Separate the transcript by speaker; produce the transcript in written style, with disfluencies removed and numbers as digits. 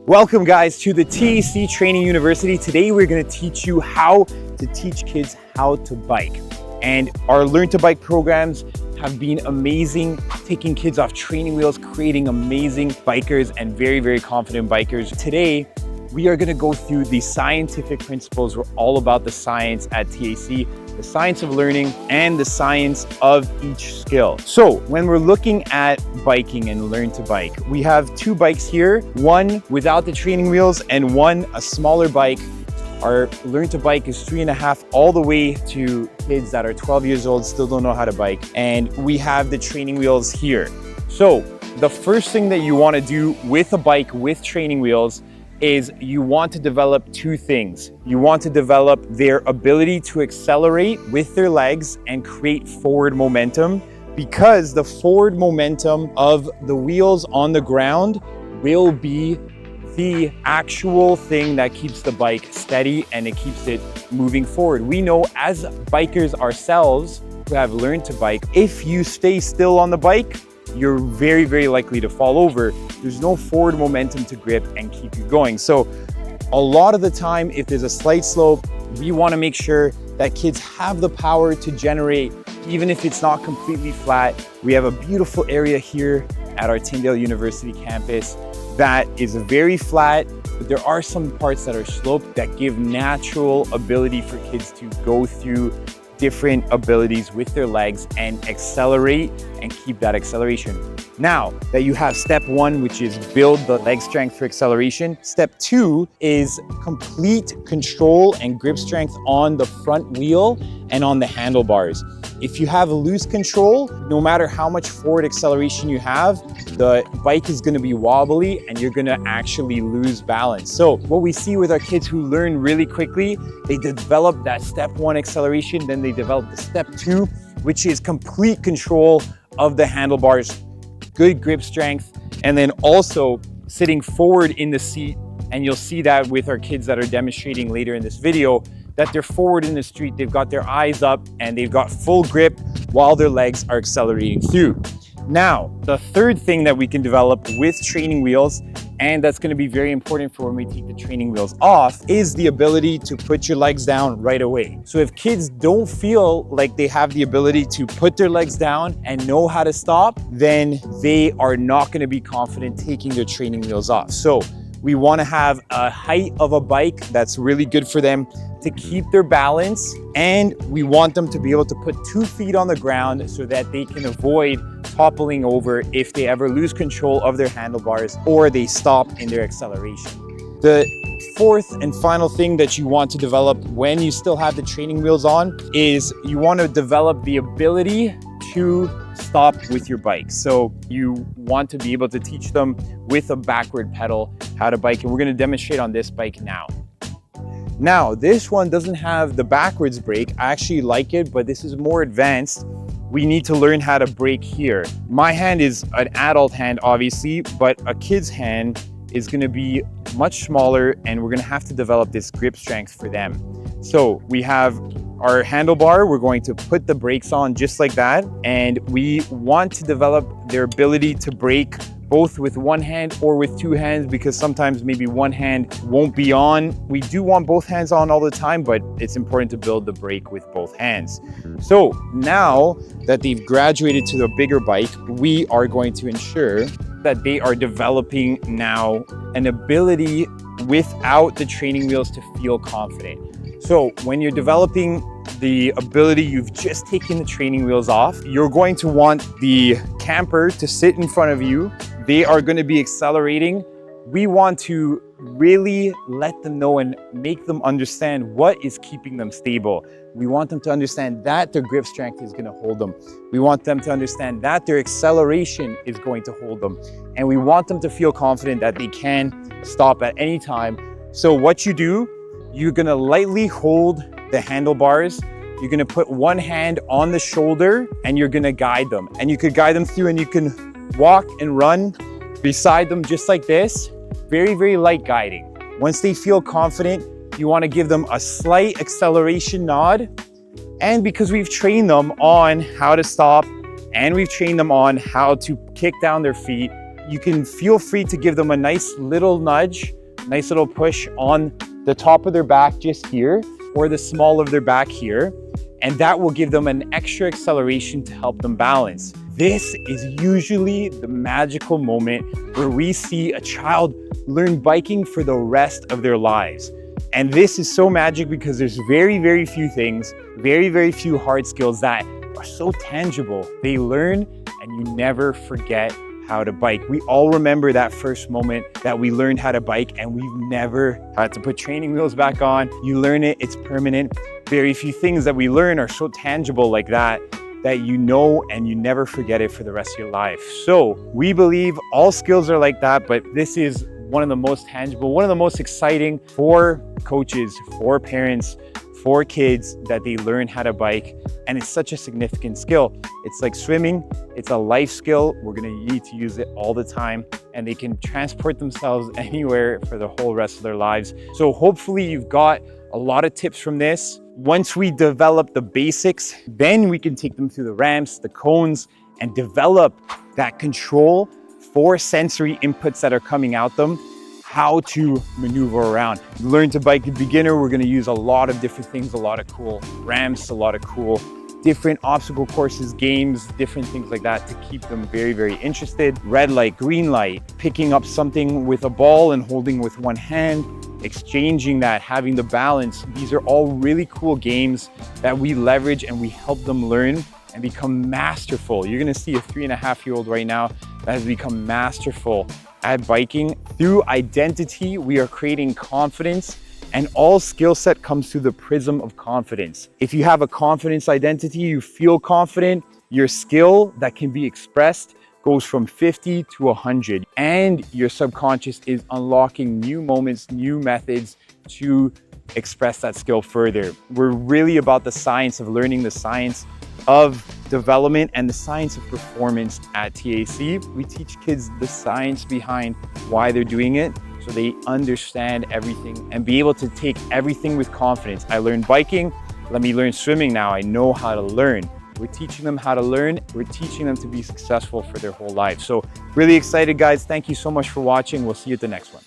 Speaker 1: Welcome guys to the TAC Training University. Today we're going to teach you how to teach kids how to bike. And our Learn to Bike programs have been amazing, taking kids off training wheels, creating amazing bikers and very confident bikers. Today, we are going to go through the scientific principles. We're all about the science at TAC, the science of learning and the science of each skill. So when we're looking at biking and Learn to Bike, we have two bikes here, one without the training wheels and one a smaller bike. Our Learn to Bike is 3.5 all the way to kids that are 12 years old, still don't know how to bike. And we have the training wheels here. So the first thing that you want to do with a bike with training wheels is you want to develop two things. You want to develop their ability to accelerate with their legs and create forward momentum, because the forward momentum of the wheels on the ground will be the actual thing that keeps the bike steady and it keeps it moving forward. We know as bikers ourselves who have learned to bike, if you stay still on the bike, you're very likely to fall over. There's no forward momentum to grip and keep you going. So a lot of the time, if there's a slight slope, we want to make sure that kids have the power to generate, even if it's not completely flat. We have a beautiful area here at our Tyndale University campus that is very flat, but there are some parts that are sloped that give natural ability for kids to go through different abilities with their legs and accelerate and keep that acceleration. Now that you have step one, which is build the leg strength for acceleration, step two is complete control and grip strength on the front wheel and on the handlebars. If you have loose control, no matter how much forward acceleration you have, the bike is going to be wobbly and you're going to actually lose balance. So what we see with our kids who learn really quickly, they develop that step one acceleration, then they develop the step two, which is complete control of the handlebars, good grip strength, and then also sitting forward in the seat. And you'll see that with our kids that are demonstrating later in this video, that they're forward in the street, they've got their eyes up and they've got full grip while their legs are accelerating through. Now, the third thing that we can develop with training wheels, and that's going to be very important for when we take the training wheels off, is the ability to put your legs down right away. So if kids don't feel like they have the ability to put their legs down and know how to stop, then they are not going to be confident taking their training wheels off. So we want to have a height of a bike that's really good for them to keep their balance, and we want them to be able to put 2 feet on the ground so that they can avoid toppling over if they ever lose control of their handlebars or they stop in their acceleration. The fourth and final thing that you want to develop when you still have the training wheels on is you want to develop the ability to stop with your bike. So you want to be able to teach them with a backward pedal how to bike, and we're going to demonstrate on this bike now. Now, this one doesn't have the backwards brake. I actually like it, but this is more advanced. We need to learn how to brake here. My hand is an adult hand, obviously, but a kid's hand is going to be much smaller, and we're going to have to develop this grip strength for them. So we have our handlebar, we're going to put the brakes on just like that, and we want to develop their ability to brake both with one hand or with two hands, because sometimes maybe one hand won't be on. We do want both hands on all the time, but it's important to build the brake with both hands. So now that they've graduated to the bigger bike, we are going to ensure that they are developing now an ability without the training wheels to feel confident. So when you're developing the ability, you've just taken the training wheels off, you're going to want the camper to sit in front of you. They are going to be accelerating. We want to really let them know and make them understand what is keeping them stable. We want them to understand that their grip strength is going to hold them. We want them to understand that their acceleration is going to hold them. And we want them to feel confident that they can stop at any time. So what you do, you're going to lightly hold the handlebars. You're going to put one hand on the shoulder and you're going to guide them. And you could guide them through, and you can walk and run beside them just like this. Very light guiding. Once they feel confident, you want to give them a slight acceleration nod. And because we've trained them on how to stop and we've trained them on how to kick down their feet, you can feel free to give them a nice little nudge, nice little push on the top of their back just here, or the small of their back here, and that will give them an extra acceleration to help them balance. This is usually the magical moment where we see a child learn biking for the rest of their lives. And this is so magic because there's very, very few things, very, very few hard skills that are so tangible. They learn and you never forget how to bike. We all remember that first moment that we learned how to bike and we've never had to put training wheels back on. You learn it, it's permanent. Very few things that we learn are so tangible like that you know and you never forget it for the rest of your life. So we believe all skills are like that, but this is one of the most tangible, one of the most exciting for coaches, for parents, for kids, that they learn how to bike. And it's such a significant skill. It's like swimming, it's a life skill. We're gonna need to use it all the time, and they can transport themselves anywhere for the whole rest of their lives. So hopefully you've got a lot of tips from this. Once we develop the basics, then we can take them through the ramps, the cones, and develop that control for sensory inputs that are coming at them, how to maneuver around. Learn to bike a beginner, we're gonna use a lot of different things, a lot of cool ramps, a lot of cool different obstacle courses, games, different things like that to keep them very, very interested. Red light, green light, picking up something with a ball and holding with one hand, exchanging that, having the balance. These are all really cool games that we leverage and we help them learn and become masterful. You're gonna see a 3.5-year-old right now that has become masterful at biking. Through identity, we are creating confidence, and all skill set comes through the prism of confidence. If you have a confidence identity, you feel confident, your skill that can be expressed goes from 50 to 100, and your subconscious is unlocking new moments, new methods to express that skill further. We're really about the science of learning, the science of development, and the science of performance at TAC. We teach kids the science behind why they're doing it, so they understand everything and be able to take everything with confidence. I learned biking, let me learn swimming now. I know how to learn. We're teaching them how to learn. We're teaching them to be successful for their whole life. So really excited, guys. Thank you so much for watching. We'll see you at the next one.